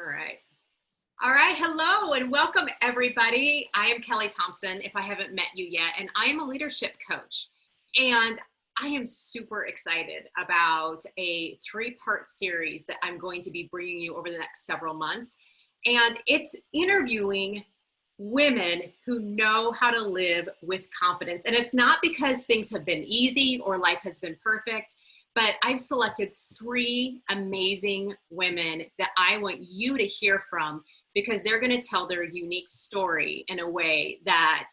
right. All right. Hello and welcome, everybody. I am Kelli Thompson, if I haven't met you yet, and I am a leadership coach. And I am super excited about a 3-part series that I'm going to be bringing you over the next several months. And it's interviewing women who know how to live with confidence. And it's not because things have been easy or life has been perfect, but I've selected 3 amazing women that I want you to hear from, because they're going to tell their unique story in a way that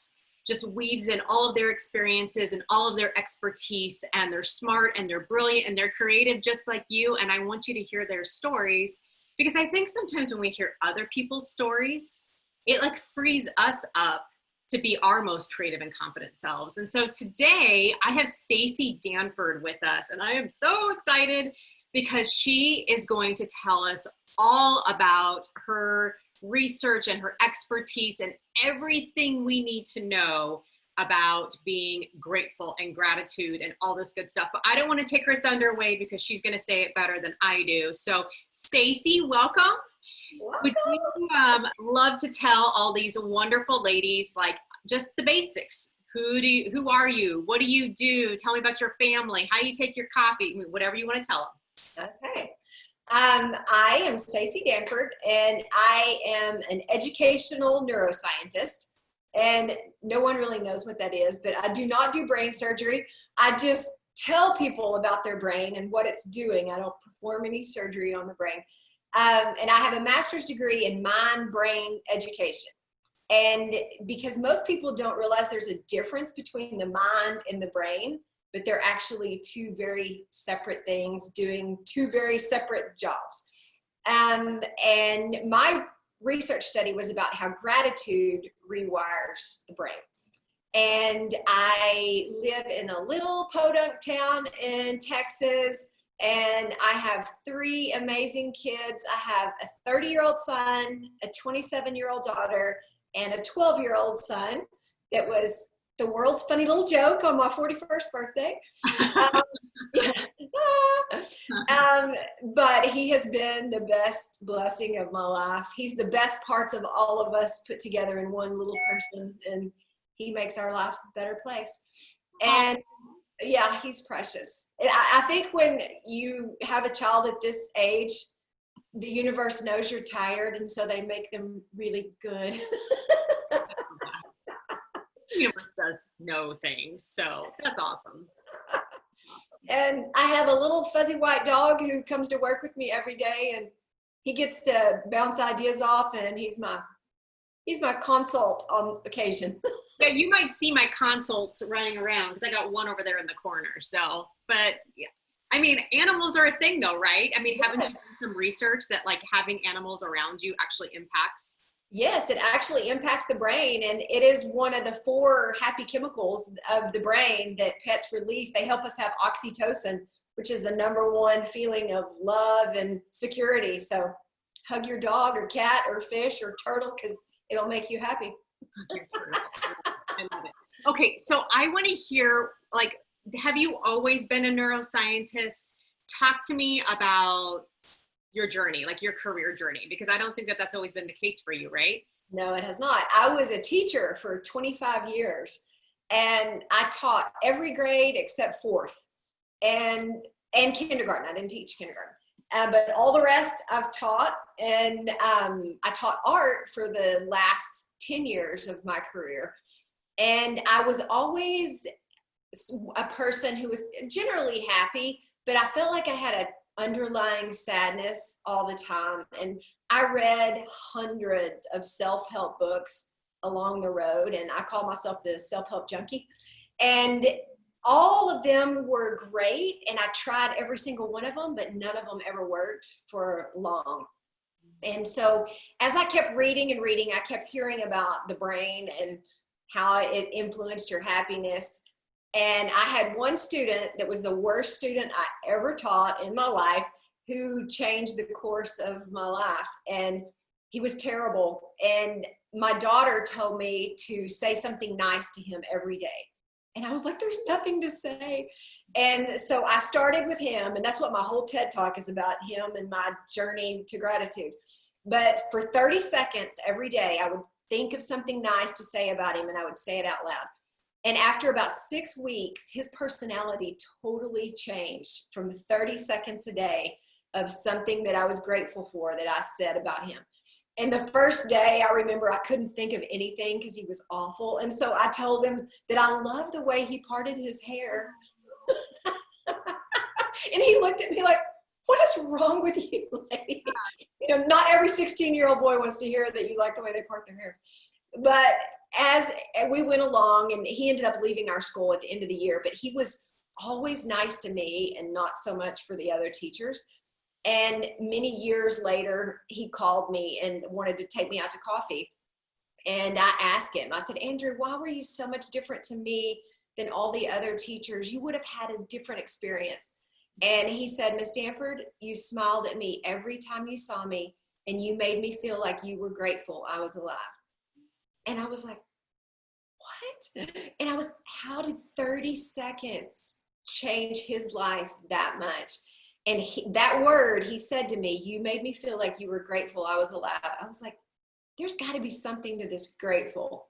just weaves in all of their experiences and all of their expertise, and they're smart and they're brilliant and they're creative just like you. And I want you to hear their stories, because I think sometimes when we hear other people's stories, it like frees us up to be our most creative and confident selves. And so today I have Staci Danford with us, and I am so excited because she is going to tell us all about her research and her expertise and everything we need to know about being grateful and gratitude and all this good stuff. But I don't want to take her thunder away because she's going to say it better than I do. So Staci, welcome. Would you love to tell all these wonderful ladies, like, just the basics? Who are you? What do you do? Tell me about your family, how you take your coffee, whatever you want to tell them. Okay. I am Staci Danford, and I am an educational neuroscientist, and no one really knows what that is, but I do not do brain surgery. I just tell people about their brain and what it's doing. I don't perform any surgery on the brain. And I have a master's degree in mind-brain education. And because most people don't realize there's a difference between the mind and the brain, but they're actually 2 very separate things doing 2 very separate jobs. And my research study was about how gratitude rewires the brain. And I live in a little podunk town in Texas, and I have 3 amazing kids. I have a 30-year-old son, a 27-year-old daughter, and a 12-year-old son that was the world's funny little joke on my 41st birthday. But he has been the best blessing of my life. He's the best parts of all of us put together in one little person, and he makes our life a better place. And yeah, he's precious. I think when you have a child at this age, the universe knows you're tired, and so they make them really good. The universe does know things, so that's awesome. And I have a little fuzzy white dog who comes to work with me every day, and he gets to bounce ideas off, and he's my consult on occasion. Yeah, you might see my consults running around because I got one over there in the corner. So, but yeah, I mean, animals are a thing though, right? I mean, haven't you done some research that like having animals around you actually impacts? Yes, it actually impacts the brain, and it is one of the 4 happy chemicals of the brain that pets release. They help us have oxytocin, which is the #1 feeling of love and security. So hug your dog or cat or fish or turtle, because it'll make you happy. I love it. Okay, so I want to hear, like, have you always been a neuroscientist? Talk to me about your journey, like your career journey, because I don't think that that's always been the case for you, right? No, it has not. I was a teacher for 25 years, and I taught every grade except 4th and kindergarten. I didn't teach kindergarten. But all the rest I've taught, and I taught art for the last 10 years of my career. And I was always a person who was generally happy, but I felt like I had an underlying sadness all the time. And I read hundreds of self-help books along the road, and I call myself the self-help junkie. And all of them were great, and I tried every single one of them, but none of them ever worked for long. And so as I kept reading and reading, I kept hearing about the brain and how it influenced your happiness. And I had one student that was the worst student I ever taught in my life, who changed the course of my life. And he was terrible. And my daughter told me to say something nice to him every day. And I was like, there's nothing to say. And so I started with him, and that's what my whole TED Talk is about, him and my journey to gratitude. But for 30 seconds every day, I would think of something nice to say about him and I would say it out loud. And after about 6 weeks, his personality totally changed from 30 seconds a day of something that I was grateful for that I said about him. And the first day, I remember I couldn't think of anything because he was awful. And so I told him that I loved the way he parted his hair. And he looked at me like, what is wrong with you, lady? You know, not every 16-year-old boy wants to hear that you like the way they part their hair. But as we went along, and he ended up leaving our school at the end of the year, but he was always nice to me and not so much for the other teachers. And many years later, he called me and wanted to take me out to coffee. And I asked him, I said, Andrew, why were you so much different to me than all the other teachers? You would have had a different experience. And he said, Miss Danford, you smiled at me every time you saw me, and you made me feel like you were grateful I was alive. And I was like, what? And I was, how did 30 seconds change his life that much? And that word, he said to me, you made me feel like you were grateful I was alive. I was like, there's got to be something to this grateful.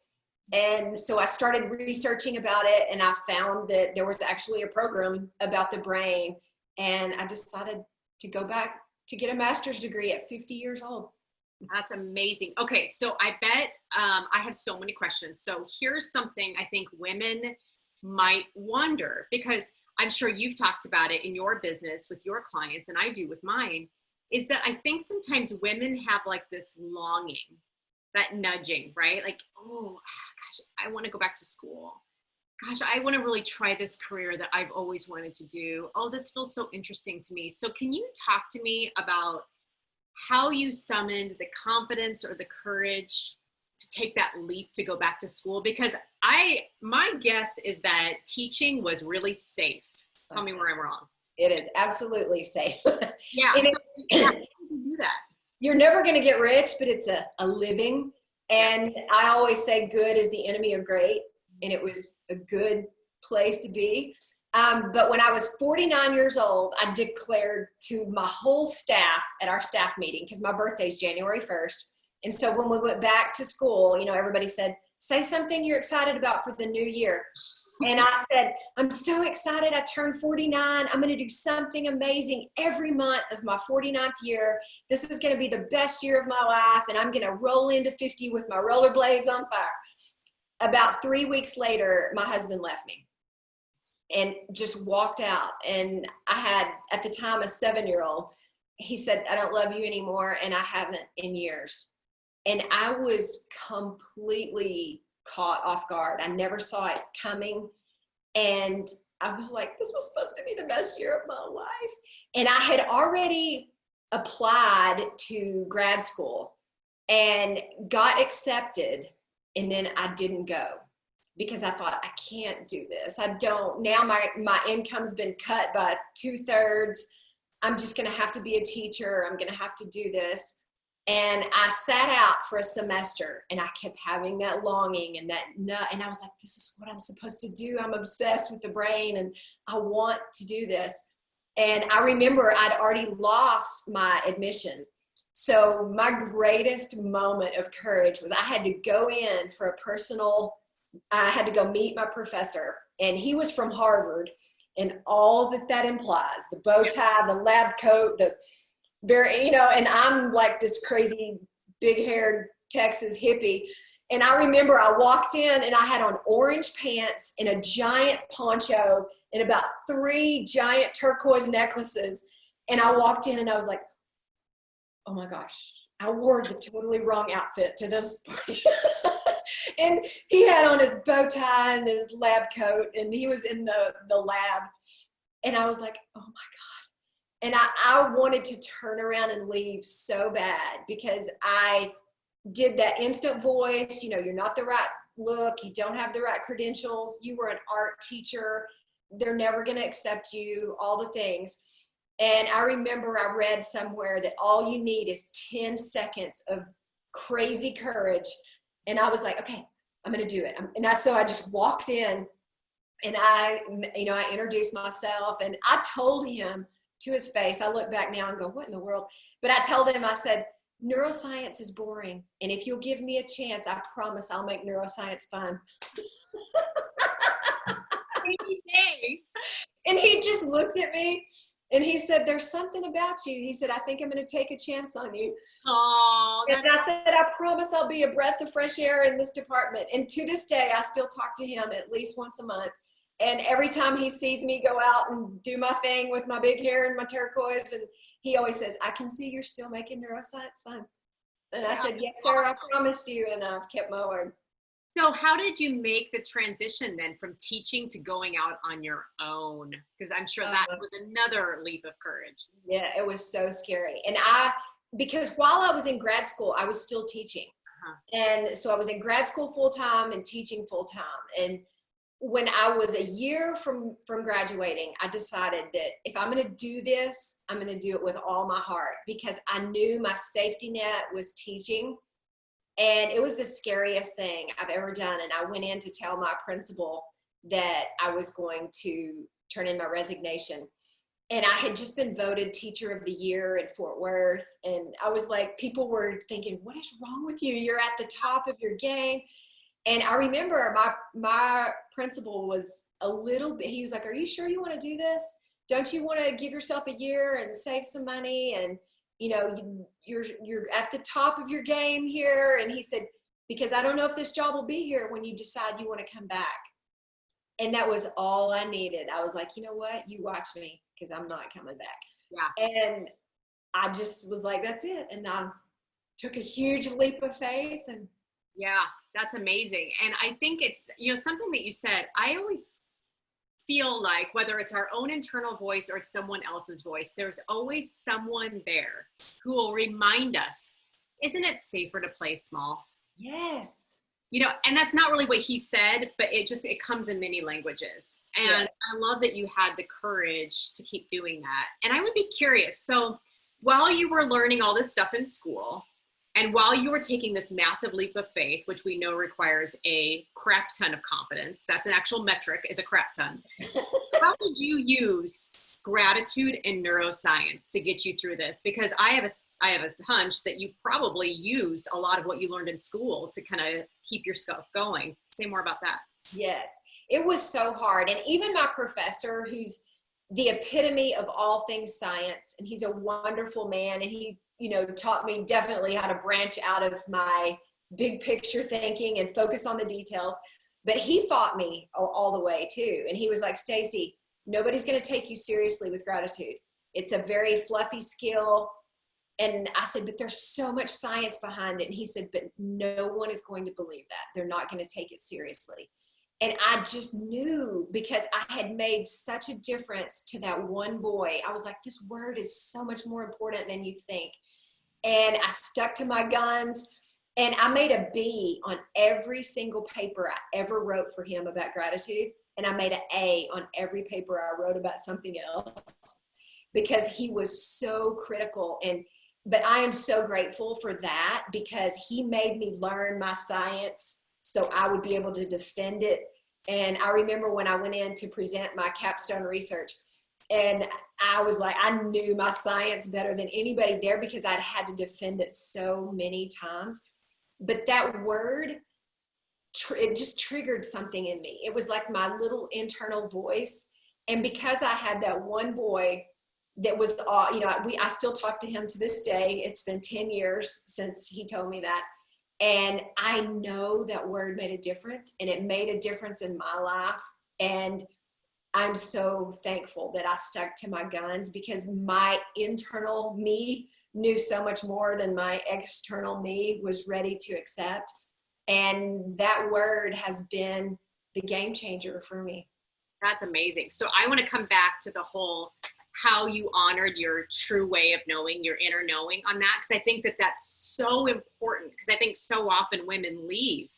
And so I started researching about it, and I found that there was actually a program about the brain. And I decided to go back to get a master's degree at 50 years old. That's amazing. Okay, so I bet I have so many questions. So here's something I think women might wonder, because I'm sure you've talked about it in your business with your clients, and I do with mine, is that I think sometimes women have like this longing, that nudging, right? Like, oh, gosh, I want to go back to school. Gosh, I want to really try this career that I've always wanted to do. Oh, this feels so interesting to me. So can you talk to me about how you summoned the confidence or the courage to take that leap to go back to school? Because my guess is that teaching was really safe. Tell me where I'm wrong. It is absolutely safe. Yeah. So, how did you do that? You're never going to get rich, but it's a living. And I always say good is the enemy of great. And it was a good place to be. But when I was 49 years old, I declared to my whole staff at our staff meeting, because my birthday is January 1st. And so when we went back to school, you know, everybody said, say something you're excited about for the new year. And I said, I'm so excited. I turned 49. I'm going to do something amazing every month of my 49th year. This is going to be the best year of my life. And I'm going to roll into 50 with my rollerblades on fire. About 3 weeks later, my husband left me and just walked out. And I had, at the time, a 7-year-old. He said, I don't love you anymore. And I haven't in years. And I was completely caught off guard. I never saw it coming. And I was like, this was supposed to be the best year of my life. And I had already applied to grad school and got accepted. And then I didn't go because I thought, I can't do this. I don't, now my income's been cut by 2/3. I'm just going to have to be a teacher. I'm going to have to do this. And I sat out for a semester, and I kept having that longing and and I was like, this is what I'm supposed to do. I'm obsessed with the brain and I want to do this. And I remember I'd already lost my admission. So my greatest moment of courage was I had to go in for I had to go meet my professor, and he was from Harvard, and all that implies, the bow tie, the lab coat, the very, you know, and I'm like this crazy big-haired Texas hippie. And I remember I walked in and I had on orange pants and a giant poncho and about 3 giant turquoise necklaces. And I walked in and I was like, oh my gosh, I wore the totally wrong outfit to this party. And he had on his bow tie and his lab coat, and he was in the lab. And I was like, oh my God. And I wanted to turn around and leave so bad, because I did that instant voice, you know, you're not the right look, you don't have the right credentials, you were an art teacher, they're never going to accept you, all the things. And I remember I read somewhere that all you need is 10 seconds of crazy courage. And I was like, okay, I'm going to do it. So I just walked in, and I introduced myself, and I told him to his face, I look back now and go, what in the world? But I told him, I said, neuroscience is boring. And if you'll give me a chance, I promise I'll make neuroscience fun. What did he say? And he just looked at me and he said, there's something about you. He said, I think I'm going to take a chance on you. Oh, and I said, I promise I'll be a breath of fresh air in this department. And to this day, I still talk to him at least once a month. And every time he sees me go out and do my thing with my big hair and my turquoise, and he always says, I can see you're still making neuroscience fun. And I said, yes, sir, I promised you. And I've kept my word. So how did you make the transition then from teaching to going out on your own? Because I'm sure that was another leap of courage. Yeah, it was so scary. And because while I was in grad school, I was still teaching. And so I was in grad school full-time and teaching full-time. And when I was a year from graduating, I decided that if I'm going to do this, I'm going to do it with all my heart, because I knew my safety net was teaching. And it was the scariest thing I've ever done. And I went in to tell my principal that I was going to turn in my resignation. And I had just been voted Teacher of the Year in Fort Worth. And I was like, people were thinking, what is wrong with you? You're at the top of your game. And I remember my principal was a little bit, he was like, are you sure you want to do this? Don't you want to give yourself a year and save some money? And you know, you're at the top of your game here. And he said, because I don't know if this job will be here when you decide you want to come back. And that was all I needed. I was like, you know what? You watch me, because I'm not coming back. Yeah. And I just was like, that's it. And I took a huge leap of faith. And yeah, that's amazing. And I think it's, you know, something that you said, I always feel like whether it's our own internal voice or it's someone else's voice, there's always someone there who will remind us, isn't it safer to play small? Yes. You know, and that's not really what he said, but it comes in many languages. And yeah. I love that you had the courage to keep doing that. And I would be curious. So while you were learning all this stuff in school, and while you were taking this massive leap of faith, which we know requires a crap ton of confidence, that's an actual metric, is a crap ton. How did you use gratitude and neuroscience to get you through this? Because I have a hunch that you probably used a lot of what you learned in school to kind of keep your stuff going. Say more about that. Yes, it was so hard. And even my professor, who's the epitome of all things science, and he's a wonderful man, and he, you know, taught me definitely how to branch out of my big picture thinking and focus on the details. But he fought me all the way too. And he was like, Staci, nobody's going to take you seriously with gratitude. It's a very fluffy skill. And I said, but there's so much science behind it. And he said, but no one is going to believe that. They're not going to take it seriously. And I just knew, because I had made such a difference to that one boy. I was like, this word is so much more important than you think. And I stuck to my guns, and I made a B on every single paper I ever wrote for him about gratitude. And I made an A on every paper I wrote about something else, because he was so critical. But I am so grateful for that, because he made me learn my science so I would be able to defend it. And I remember when I went in to present my capstone research, and I was like, I knew my science better than anybody there, because I'd had to defend it so many times. But that word, it just triggered something in me. It was like my little internal voice. And because I had that one boy that was, you know, I still talk to him to this day. It's been 10 years since he told me that. And I know that word made a difference, and it made a difference in my life. And I'm so thankful that I stuck to my guns, because my internal me knew so much more than my external me was ready to accept. And that word has been the game changer for me. That's amazing. So I want to come back to the whole how you honored your true way of knowing, your inner knowing on that, because I think that that's so important, because I think so often women leave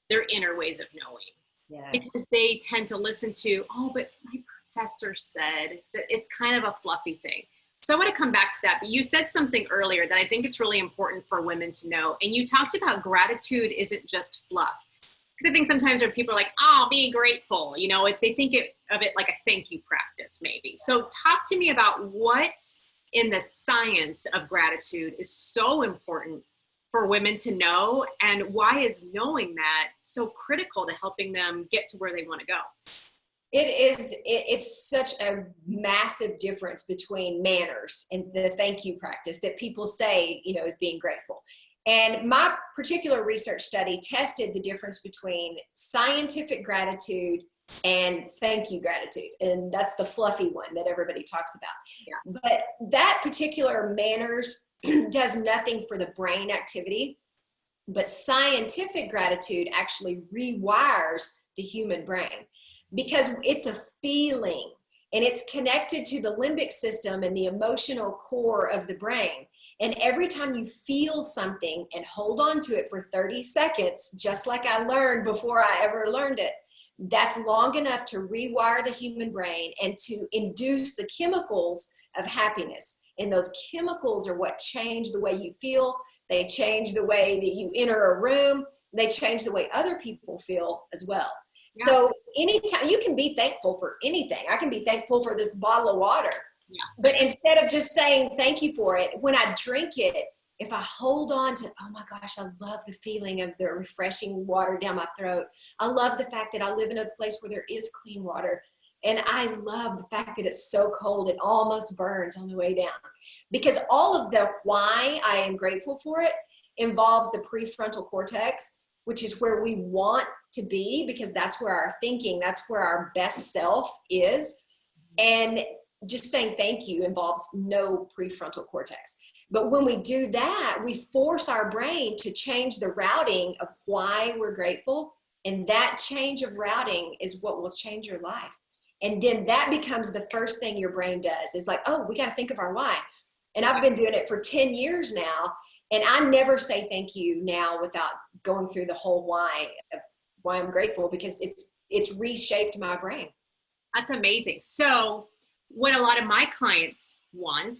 their inner ways of knowing. Yes. Because they tend to listen to, oh, but my professor said that. It's kind of a fluffy thing. So I want to come back to that. But you said something earlier that I think it's really important for women to know. And you talked about gratitude isn't just fluff. Because I think sometimes when people are like, oh, be grateful, you know, they think of it like a thank you practice maybe. So talk to me about what in the science of gratitude is so important for women to know? And why is knowing that so critical to helping them get to where they want to go? It's such a massive difference between manners and the thank you practice that people say, is being grateful. And my particular research study tested the difference between scientific gratitude and thank you gratitude. And that's the fluffy one that everybody talks about. Yeah. But that particular manners does nothing for the brain activity, but scientific gratitude actually rewires the human brain, because it's a feeling and it's connected to the limbic system and the emotional core of the brain. And every time you feel something and hold on to it for 30 seconds, just like I learned before I ever learned it, that's long enough to rewire the human brain and to induce the chemicals of happiness. And those chemicals are what change the way you feel. They change the way that you enter a room. They change the way other people feel as well. Yeah. So anytime you can be thankful for anything. I can be thankful for this bottle of water. Yeah. But instead of just saying thank you for it, when I drink it, if I hold on to, oh my gosh, I love the feeling of the refreshing water down my throat. I love the fact that I live in a place where there is clean water. And I love the fact that it's so cold, it almost burns on the way down. Because all of the why I am grateful for it involves the prefrontal cortex, which is where we want to be, because that's where our thinking, that's where our best self is. And just saying thank you involves no prefrontal cortex. But when we do that, we force our brain to change the routing of why we're grateful. And that change of routing is what will change your life. And then that becomes the first thing your brain does. It's like, oh, we got to think of our why. And I've been doing it for 10 years now. And I never say thank you now without going through the whole why of why I'm grateful, because it's reshaped my brain. That's amazing. So what a lot of my clients want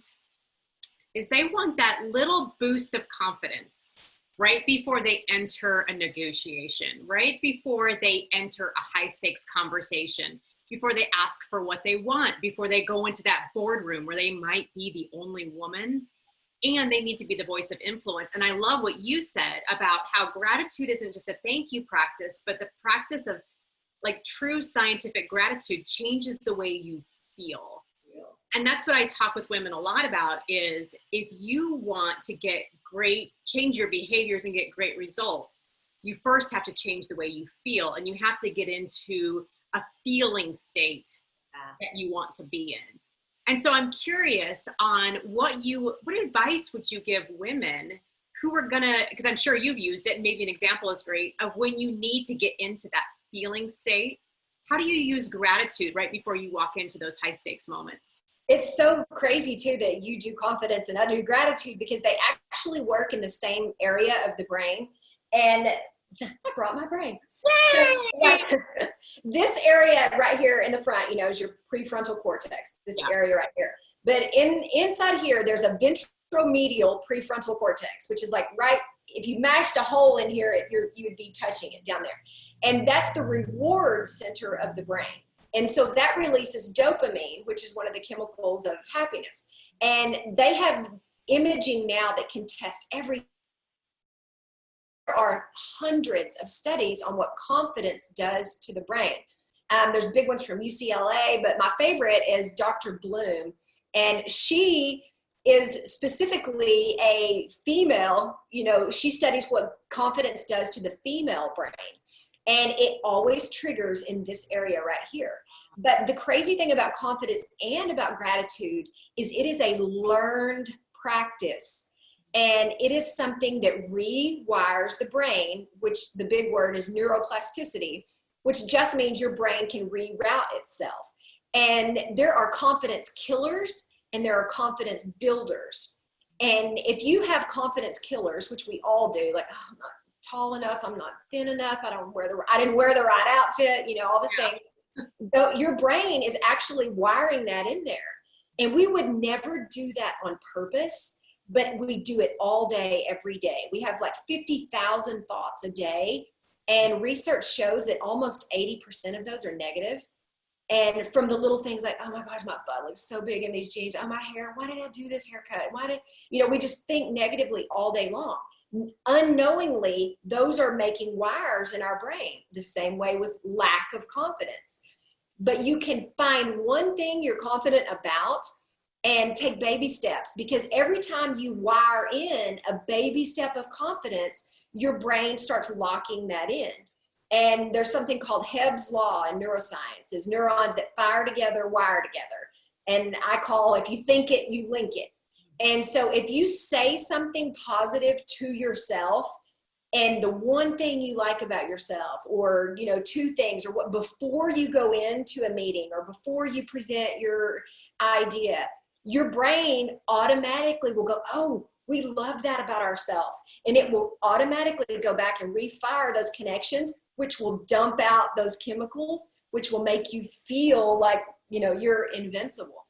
is they want that little boost of confidence right before they enter a negotiation, right before they enter a high stakes conversation, before they ask for what they want, before they go into that boardroom where they might be the only woman and they need to be the voice of influence. And I love what you said about how gratitude isn't just a thank you practice, but the practice of like true scientific gratitude changes the way you feel. And that's what I talk with women a lot about is if you want to change your behaviors and get great results, you first have to change the way you feel, and you have to get into a feeling state that you want to be in. And so I'm curious on what advice would you give women who are because I'm sure you've used it, and maybe an example is great, of when you need to get into that feeling state. How do you use gratitude right before you walk into those high stakes moments? It's so crazy too that you do confidence and I do gratitude, because they actually work in the same area of the brain. And I brought my brain. So, this area right here in the front, is your prefrontal cortex, this area right here. But inside here, there's a ventromedial prefrontal cortex, which is like if you mashed a hole in here, you would be touching it down there. And that's the reward center of the brain. And so that releases dopamine, which is one of the chemicals of happiness. And they have imaging now that can test everything. There are hundreds of studies on what confidence does to the brain. There's big ones from UCLA, but my favorite is Dr. Bloom. And she is specifically a female, she studies what confidence does to the female brain. And it always triggers in this area right here. But the crazy thing about confidence and about gratitude is it is a learned practice. And it is something that rewires the brain, which the big word is neuroplasticity, which just means your brain can reroute itself. And there are confidence killers and there are confidence builders. And if you have confidence killers, which we all do, like, oh, I'm not tall enough, I'm not thin enough, I didn't wear the right outfit, all the things. So your brain is actually wiring that in there. And we would never do that on purpose, but we do it all day, every day. We have like 50,000 thoughts a day. And research shows that almost 80% of those are negative. And from the little things like, oh my gosh, my butt looks so big in these jeans. Oh, my hair, why did I do this haircut? We just think negatively all day long. Unknowingly, those are making wires in our brain, the same way with lack of confidence. But you can find one thing you're confident about and take baby steps, because every time you wire in a baby step of confidence, your brain starts locking that in. And there's something called Hebb's law in neuroscience, is neurons that fire together, wire together. And I call, if you think it, you link it. And so if you say something positive to yourself, and the one thing you like about yourself, or, two things, or what, before you go into a meeting or before you present your idea, your brain automatically will go, oh, we love that about ourselves. And it will automatically go back and refire those connections, which will dump out those chemicals, which will make you feel like, you're invincible.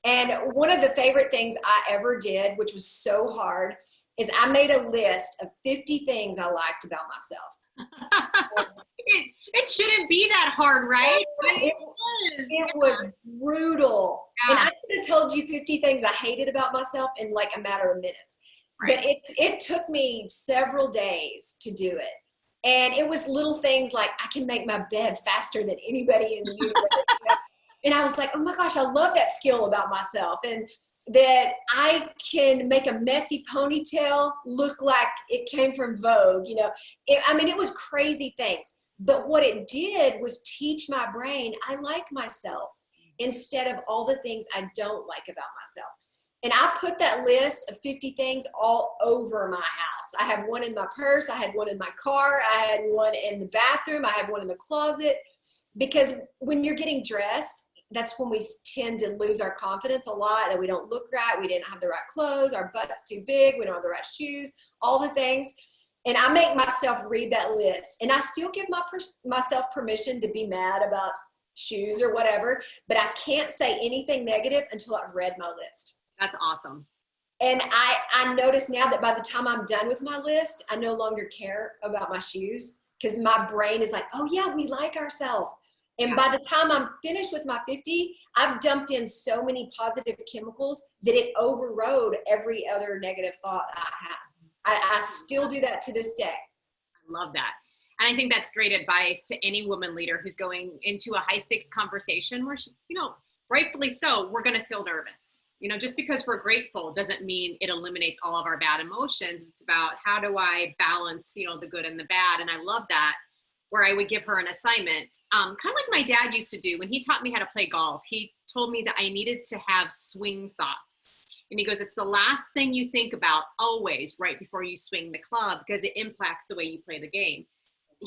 And one of the favorite things I ever did, which was so hard, is I made a list of 50 things I liked about myself. It shouldn't be that hard, right? It was brutal. Yeah. And I could have told you 50 things I hated about myself in like a matter of minutes. Right. But it took me several days to do it. And it was little things like, I can make my bed faster than anybody in the universe. And I was like, oh my gosh, I love that skill about myself. And that I can make a messy ponytail look like it came from Vogue. It was crazy things. But what it did was teach my brain I like myself instead of all the things I don't like about myself. And I put that list of 50 things all over my house. I have one in my purse. I had one in my car. I had one in the bathroom. I had one in the closet. Because when you're getting dressed, that's when we tend to lose our confidence a lot, that we don't look right. We didn't have the right clothes. Our butt's too big. We don't have the right shoes, all the things. And I make myself read that list. And I still give myself permission to be mad about shoes or whatever, but I can't say anything negative until I've read my list. That's awesome. And I notice now that by the time I'm done with my list, I no longer care about my shoes, because my brain is like, oh yeah, we like ourselves. And by the time I'm finished with my 50, I've dumped in so many positive chemicals that it overrode every other negative thought I had. I still do that to this day. I love that. And I think that's great advice to any woman leader who's going into a high stakes conversation where, rightfully so, we're going to feel nervous. Just because we're grateful doesn't mean it eliminates all of our bad emotions. It's about, how do I balance, the good and the bad? And I love that, where I would give her an assignment, kind of like my dad used to do when he taught me how to play golf. He told me that I needed to have swing thoughts. And he goes, it's the last thing you think about always right before you swing the club, because it impacts the way you play the game.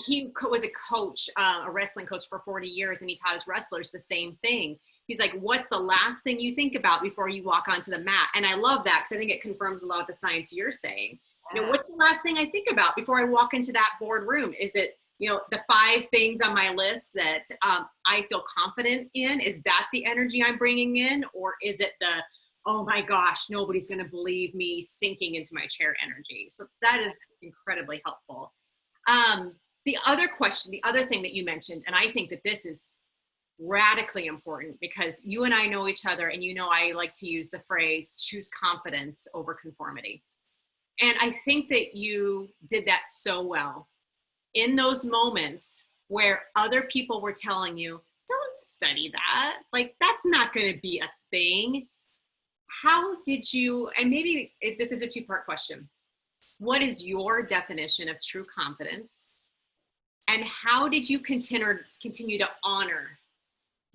He was a coach, a wrestling coach for 40 years, and he taught his wrestlers the same thing. He's like, what's the last thing you think about before you walk onto the mat? And I love that, because I think it confirms a lot of the science you're saying. What's the last thing I think about before I walk into that boardroom? Is it, the 5 things on my list that I feel confident in? Is that the energy I'm bringing in? Or is it the, oh my gosh, nobody's going to believe me, sinking into my chair energy? So that is incredibly helpful. The other question, the other thing that you mentioned, and I think that this is radically important, because you and I know each other, and I like to use the phrase, choose confidence over conformity. And I think that you did that so well in those moments where other people were telling you, don't study that. Like, that's not going to be a thing. How did you, and maybe this is a 2-part question. What is your definition of true confidence? And how did you continue to honor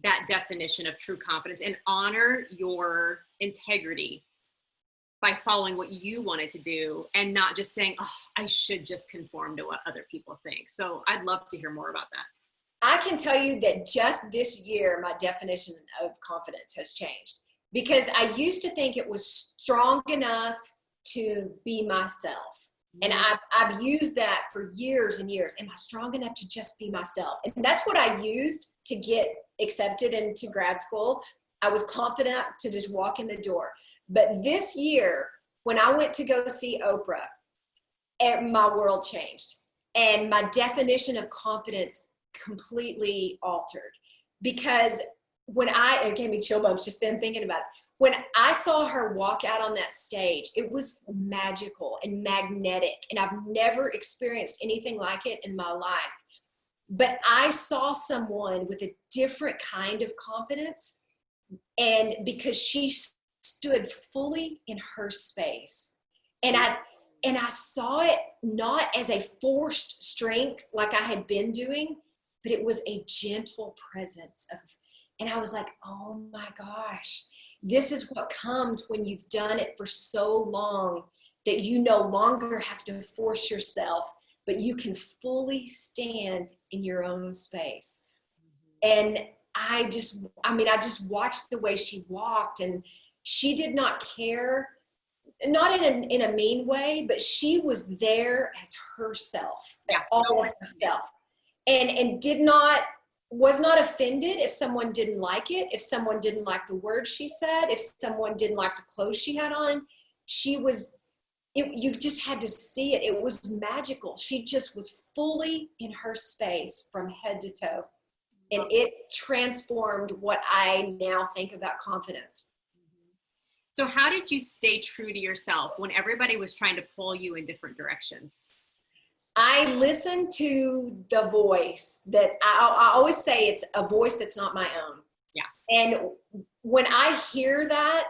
that definition of true confidence and honor your integrity by following what you wanted to do, and not just saying, oh, I should just conform to what other people think? So I'd love to hear more about that. I can tell you that just this year, my definition of confidence has changed, because I used to think it was strong enough to be myself. And I've used that for years and years. Am I strong enough to just be myself? And that's what I used to get accepted into grad school. I was confident to just walk in the door. But this year, when I went to go see Oprah, my world changed. And my definition of confidence completely altered. because it gave me chill bumps just then thinking about it. When I saw her walk out on that stage, it was magical and magnetic, and I've never experienced anything like it in my life. But I saw someone with a different kind of confidence, and because she stood fully in her space. And I saw it not as a forced strength like I had been doing, but it was a gentle presence and I was like, oh my gosh, this is what comes when you've done it for so long that you no longer have to force yourself, but you can fully stand in your own space. And I just watched the way she walked, and she did not care, not in a mean way, but she was there as herself, all of herself, and was not offended if someone didn't like it, if someone didn't like the words she said, if someone didn't like the clothes she had on. You just had to see it. It was magical. She just was fully in her space from head to toe. And it transformed what I now think about confidence. So how did you stay true to yourself when everybody was trying to pull you in different directions? I listened to the voice that I always say it's a voice that's not my own. Yeah. And when I hear that,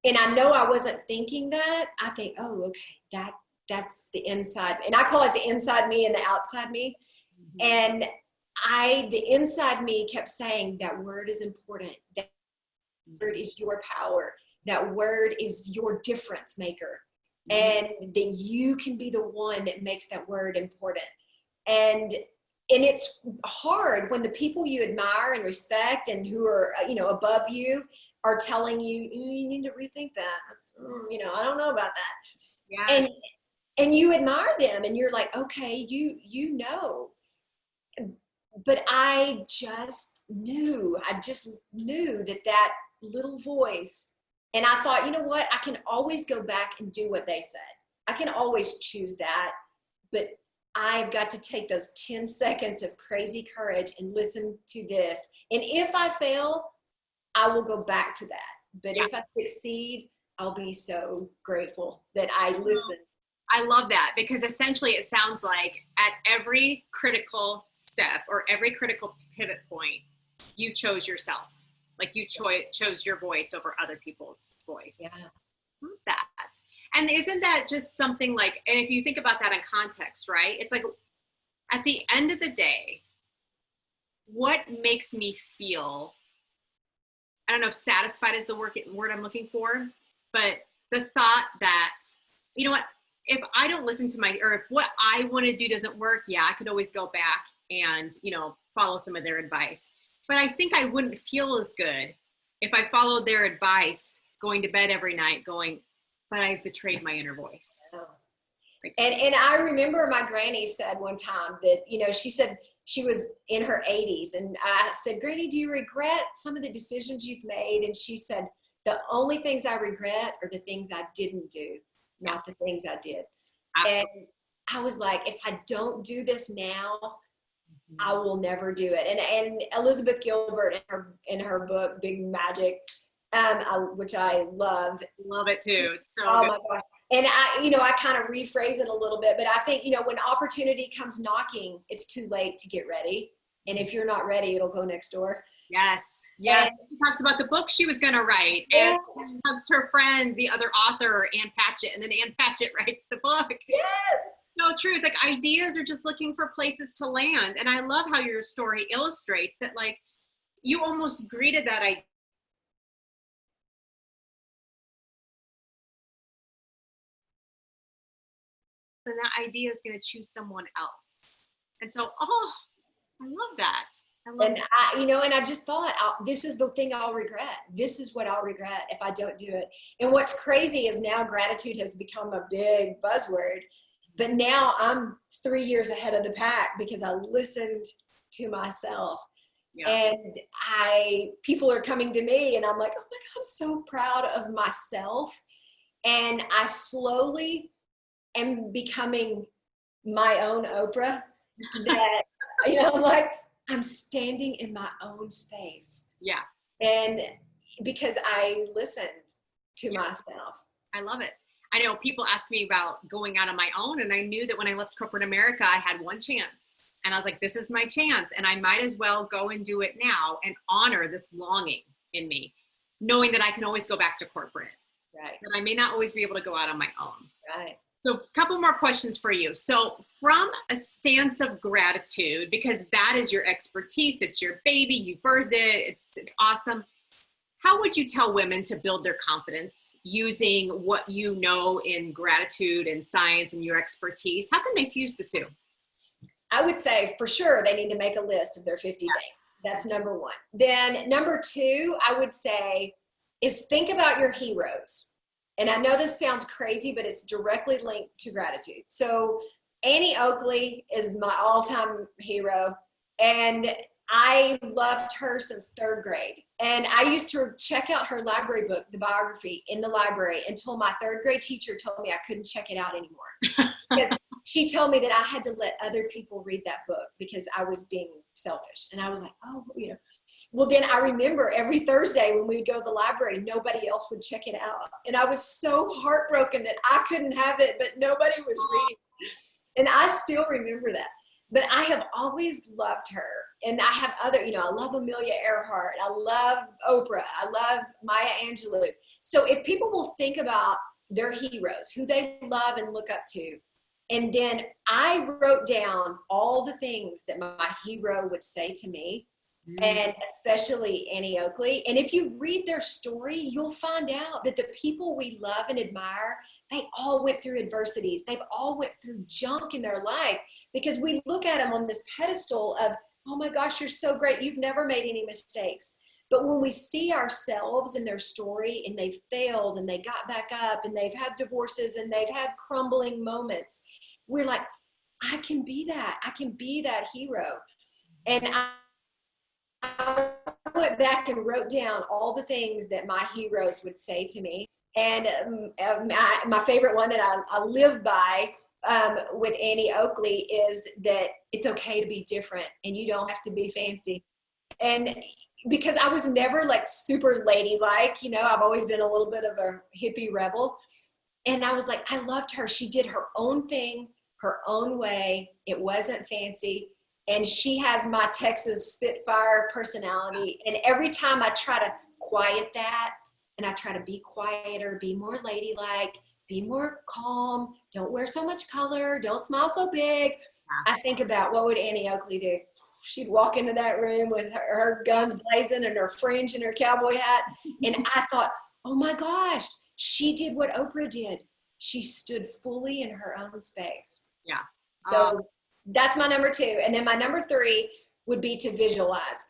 and I know I wasn't thinking that, I think, oh, okay, that's the inside. And I call it the inside me and the outside me. And the inside me kept saying that word is important. That word is your power. That word is your difference maker. And that you can be the one that makes that word important. And it's hard when the people you admire and respect and who are, above you are telling you, you need to rethink that. I don't know about that. Yeah. And you admire them and you're like, okay, you know. But I just knew that little voice. And I thought, you know what? I can always go back and do what they said. I can always choose that. But I've got to take those 10 seconds of crazy courage and listen to this. And if I fail, I will go back to that. But if I succeed, I'll be so grateful that I listened. I love that, because essentially it sounds like at every critical step or every critical pivot point, you chose yourself. Like you chose your voice over other people's voice. Yeah. I love that. And isn't that just something like, and if you think about that in context, right? It's like at the end of the day, what makes me feel, I don't know if satisfied is the word I'm looking for, but the thought that, you know what, if I don't listen to or if what I want to do doesn't work, I could always go back and, follow some of their advice. But I think I wouldn't feel as good if I followed their advice, going to bed every night going, but I've betrayed my inner voice. And I remember my granny said one time that, she said she was in her 80s. And I said, Granny, do you regret some of the decisions you've made? And she said, the only things I regret are the things I didn't do, not the things I did. Absolutely. And I was like, if I don't do this now, I will never do it. And Elizabeth Gilbert in her book, Big Magic, which I loved. Love it too. It's so good. My gosh. And I kind of rephrase it a little bit, but I think, when opportunity comes knocking, it's too late to get ready. And if you're not ready, it'll go next door. Yes. Yes. She talks about the book she was going to write, and hugs her friend, the other author, Ann Patchett, and then Ann Patchett writes the book. Yes. So true. It's like ideas are just looking for places to land. And I love how your story illustrates that, like, you almost greeted that idea. And that idea is going to choose someone else. And so, I love that. And I just thought, this is the thing I'll regret. This is what I'll regret if I don't do it. And what's crazy is now gratitude has become a big buzzword. But now I'm 3 years ahead of the pack because I listened to myself. Yeah. And people are coming to me and I'm like, oh my God, I'm so proud of myself. And I slowly am becoming my own Oprah that, I'm like, I'm standing in my own space. Yeah. And because I listened to myself. I love it. I know people ask me about going out on my own, and I knew that when I left corporate America, I had one chance. And I was like, this is my chance, and I might as well go and do it now and honor this longing in me, knowing that I can always go back to corporate. Right. That I may not always be able to go out on my own. Right. So a couple more questions for you. So from a stance of gratitude, because that is your expertise, it's your baby, you birthed it, it's awesome. How would you tell women to build their confidence using what you know in gratitude and science and your expertise? How can they fuse the two? I would say for sure they need to make a list of their 50 things. That's number one. Then number two, I would say, is think about your heroes. And I know this sounds crazy, but it's directly linked to gratitude. So Annie Oakley is my all-time hero. And I loved her since third grade. And I used to check out her library book, the biography, in the library until my third grade teacher told me I couldn't check it out anymore. She told me that I had to let other people read that book because I was being selfish. And I was like, oh, Well, then I remember every Thursday when we would go to the library, nobody else would check it out. And I was so heartbroken that I couldn't have it, but nobody was reading. And I still remember that. But I have always loved her. And I have other, I love Amelia Earhart. I love Oprah. I love Maya Angelou. So if people will think about their heroes, who they love and look up to, and then I wrote down all the things that my hero would say to me, and especially Annie Oakley. And if you read their story, you'll find out that the people we love and admire, they all went through adversities. They've all went through junk in their life because we look at them on this pedestal of, oh my gosh, you're so great. You've never made any mistakes. But when we see ourselves in their story and they've failed and they got back up and they've had divorces and they've had crumbling moments, we're like, I can be that. I can be that hero. And I went back and wrote down all the things that my heroes would say to me. And my favorite one that I live by with Annie Oakley is that it's okay to be different and you don't have to be fancy. And because I was never like super ladylike, I've always been a little bit of a hippie rebel. And I was like, I loved her. She did her own thing, her own way. It wasn't fancy. And she has my Texas Spitfire personality. And every time I try to quiet that and I try to be quieter, be more ladylike, be more calm, don't wear so much color, don't smile so big, I think about what would Annie Oakley do? She'd walk into that room with her guns blazing and her fringe and her cowboy hat. And I thought, oh my gosh, she did what Oprah did. She stood fully in her own space. Yeah. So that's my number two. And then my number three would be to visualize.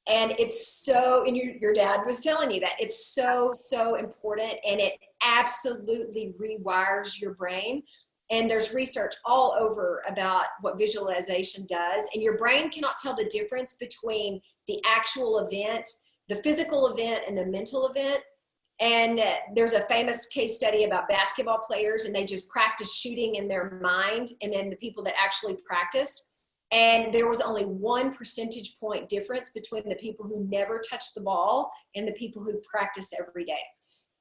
And it's so, and your dad was telling you that it's so, so important. And it absolutely rewires your brain. And there's research all over about what visualization does. And your brain cannot tell the difference between the actual event, the physical event, and the mental event. And there's a famous case study about basketball players, and they just practiced shooting in their mind, and then the people that actually practiced. And there was only 1 percentage point difference between the people who never touched the ball and the people who practice every day.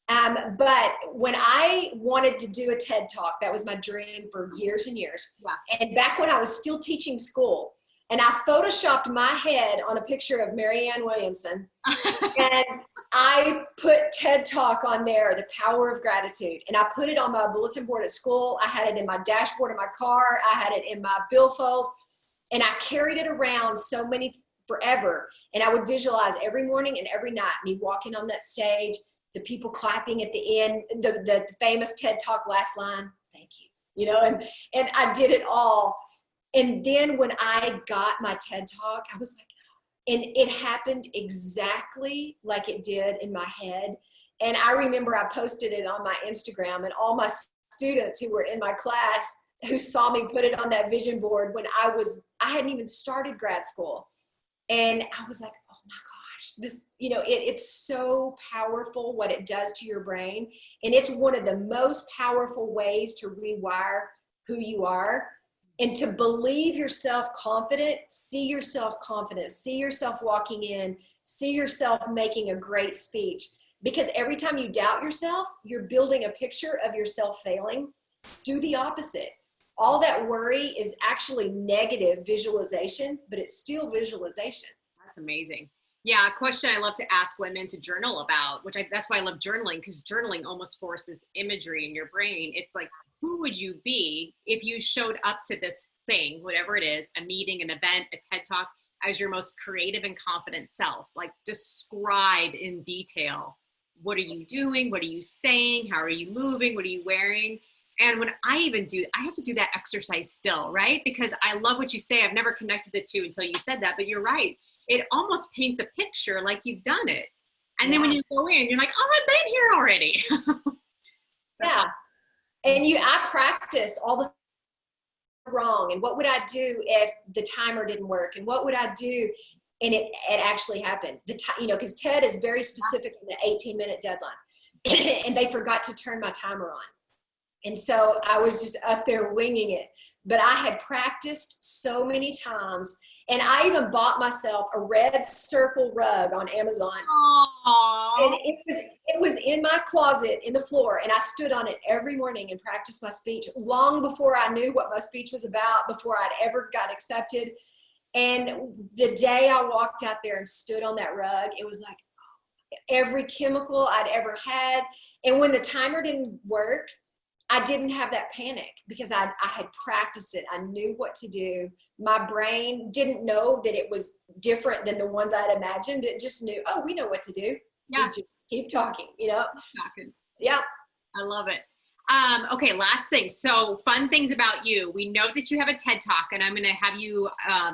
But when I wanted to do a TED Talk, that was my dream for years and years. Yeah. And back when I was still teaching school, and I photoshopped my head on a picture of Marianne Williamson. And I put TED Talk on there, The Power of Gratitude. And I put it on my bulletin board at school. I had it in my dashboard of my car. I had it in my billfold. And I carried it around forever. And I would visualize every morning and every night me walking on that stage, the people clapping at the end, the famous TED Talk last line, thank you. And I did it all. And then when I got my TED Talk, I was like, and it happened exactly like it did in my head. And I remember I posted it on my Instagram, and all my students who were in my class who saw me put it on that vision board when I hadn't even started grad school. And I was like, oh my gosh, this, it's so powerful what it does to your brain. And it's one of the most powerful ways to rewire who you are. and to believe yourself confident, see yourself confident, see yourself walking in, see yourself making a great speech. Because every time you doubt yourself, you're building a picture of yourself failing. Do the opposite. All that worry is actually negative visualization, but it's still visualization. That's amazing. Yeah, a question I love to ask women to journal about, that's why I love journaling, because journaling almost forces imagery in your brain. It's like, who would you be if you showed up to this thing, whatever it is, a meeting, an event, a TED Talk, as your most creative and confident self? Like, describe in detail, what are you doing? What are you saying? How are you moving? What are you wearing? And when I have to do that exercise still, right? Because I love what you say. I've never connected the two until you said that, but you're right. It almost paints a picture like you've done it. And then when you go in, you're like, oh, I've been here already. Yeah. And I practiced all the wrong. And what would I do if the timer didn't work? And what would I do? And it actually happened. Because TED is very specific in the 18-minute deadline. And they forgot to turn my timer on. And so I was just up there winging it. But I had practiced so many times. And I even bought myself a red circle rug on Amazon. Aww. And it was in my closet in the floor. And I stood on it every morning and practiced my speech long before I knew what my speech was about, before I'd ever got accepted. And the day I walked out there and stood on that rug, it was like every chemical I'd ever had. And when the timer didn't work, I didn't have that panic because I had practiced it. I knew what to do. My brain didn't know that it was different than the ones I'd imagined. It just knew, oh, we know what to do. Yeah. Just keep talking, you know? Talking. Yeah. I love it. Okay, last thing. So fun things about you. We know that you have a TED Talk, and I'm going to have you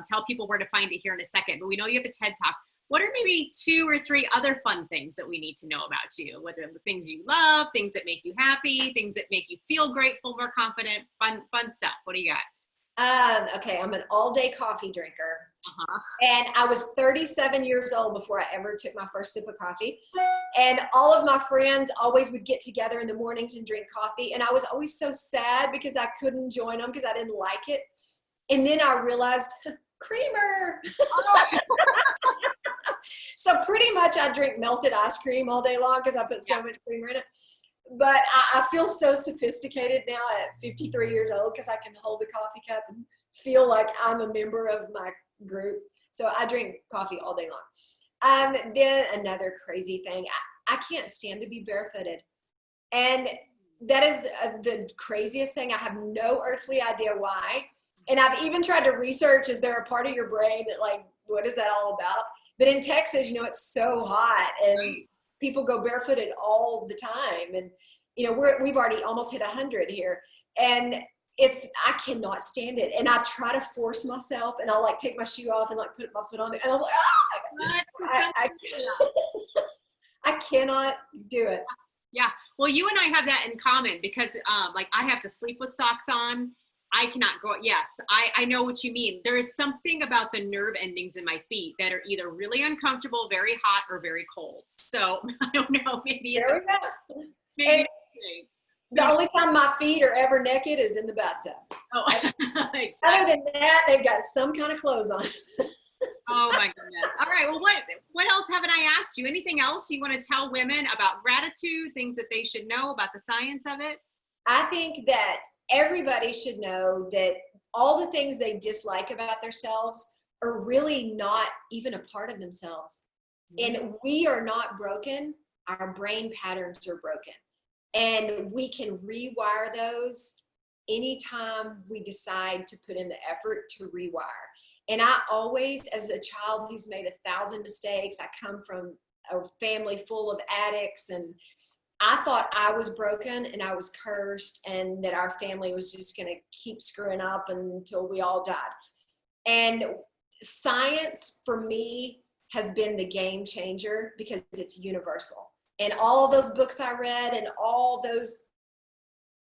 tell people where to find it here in a second. But we know you have a TED Talk. What are maybe 2 or 3 other fun things that we need to know about you? Whether the things you love, things that make you happy, things that make you feel grateful, more confident, fun stuff. What do you got? Okay, I'm an all-day coffee drinker. And I was 37 years old before I ever took my first sip of coffee. And all of my friends always would get together in the mornings and drink coffee. And I was always so sad because I couldn't join them because I didn't like it. And then I realized, creamer. So pretty much I drink melted ice cream all day long because I put so much creamer in it. But I feel so sophisticated now at 53 years old because I can hold a coffee cup and feel like I'm a member of my group. So I drink coffee all day long. Then another crazy thing, I can't stand to be barefooted. And that is the craziest thing. I have no earthly idea why. And I've even tried to research, is there a part of your brain that like, what is that all about? But in Texas, you know, it's so hot and people go barefooted all the time. And, you know, we've already almost hit 100 here. And I cannot stand it. And I try to force myself and I'll like take my shoe off and like put my foot on it. And I'm like, I cannot do it. Yeah. Well, you and I have that in common because like I have to sleep with socks on. I cannot go. Yes, I know what you mean. There is something about the nerve endings in my feet that are either really uncomfortable, very hot, or very cold. So I don't know. Maybe it's maybe. The only time my feet are ever naked is in the bathtub. Oh, exactly. Other than that, they've got some kind of clothes on. Oh my goodness. All right. Well, what else haven't I asked you? Anything else you want to tell women about gratitude, things that they should know about the science of it? I think that everybody should know that all the things they dislike about themselves are really not even a part of themselves. And we are not broken. Our brain patterns are broken. And we can rewire those anytime we decide to put in the effort to rewire. And I always, as a child who's made 1,000 mistakes, I come from a family full of addicts, and I thought I was broken and I was cursed and that our family was just going to keep screwing up until we all died. And science for me has been the game changer because it's universal. And all those books I read and all those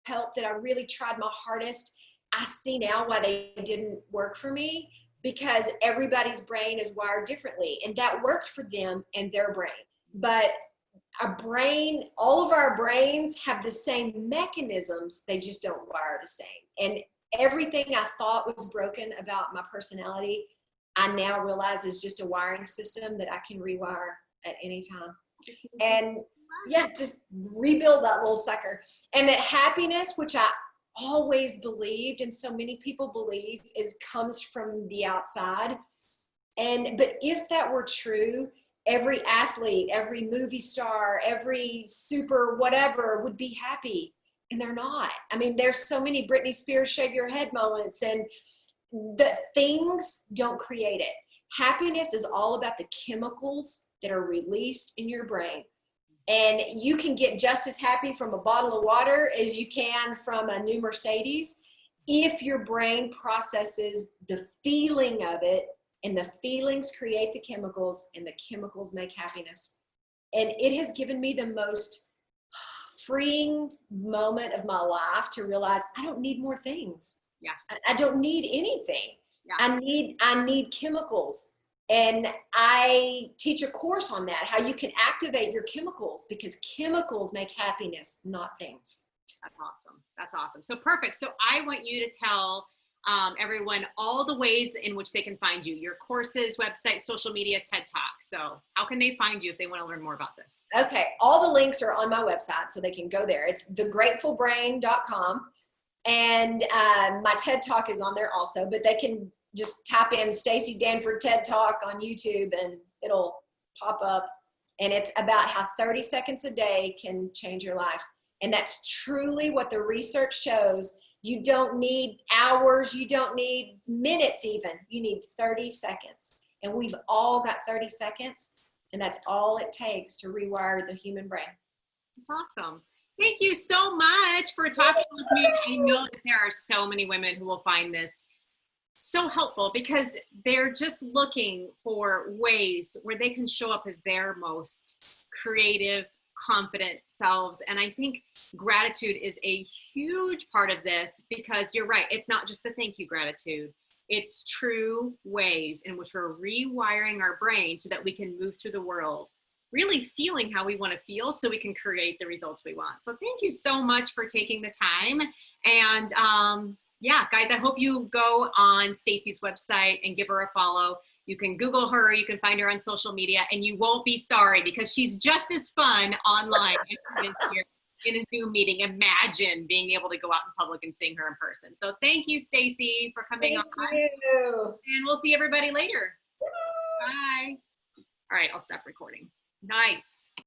help that I really tried my hardest, I see now why they didn't work for me, because everybody's brain is wired differently, and that worked for them and their brain. But all of our brains have the same mechanisms, they just don't wire the same. And everything I thought was broken about my personality, I now realize is just a wiring system that I can rewire at any time. And yeah, just rebuild that little sucker. And that happiness, which I always believed, and so many people believe, comes from the outside. But if that were true, every athlete, every movie star, every super whatever would be happy, and they're not. I mean, there's so many Britney Spears shave your head moments, and the things don't create it. Happiness is all about the chemicals that are released in your brain. And you can get just as happy from a bottle of water as you can from a new Mercedes if your brain processes the feeling of it, and the feelings create the chemicals, and the chemicals make happiness. And it has given me the most freeing moment of my life to realize I don't need more things. Yeah. I don't need anything. Yeah. I need chemicals. And I teach a course on that, how you can activate your chemicals, because chemicals make happiness, not things. That's awesome. That's awesome. So perfect. So I want you to tell everyone all the ways in which they can find you, your courses, website, social media, TED Talk. So how can they find you if they want to learn more about this? Okay. All the links are on my website, so they can go there. It's thegratefulbrain.com. And my TED Talk is on there also, but they can just type in Staci Danford TED Talk on YouTube and it'll pop up. And it's about how 30 seconds a day can change your life. And that's truly what the research shows. You don't need hours. You don't need minutes even. You need 30 seconds. And we've all got 30 seconds. And that's all it takes to rewire the human brain. That's awesome. Thank you so much for talking with me. I know that there are so many women who will find this so helpful, because they're just looking for ways where they can show up as their most creative, confident selves. And I think gratitude is a huge part of this, because you're right. It's not just the thank you gratitude. It's true ways in which we're rewiring our brain so that we can move through the world really feeling how we want to feel, so we can create the results we want. So thank you so much for taking the time. And yeah, guys, I hope you go on Staci's website and give her a follow. You can Google her, you can find her on social media, and you won't be sorry, because she's just as fun online as here in a Zoom meeting. Imagine being able to go out in public and seeing her in person. So thank you, Staci, for coming on. Thank you. And we'll see everybody later. Bye. All right, I'll stop recording. Nice.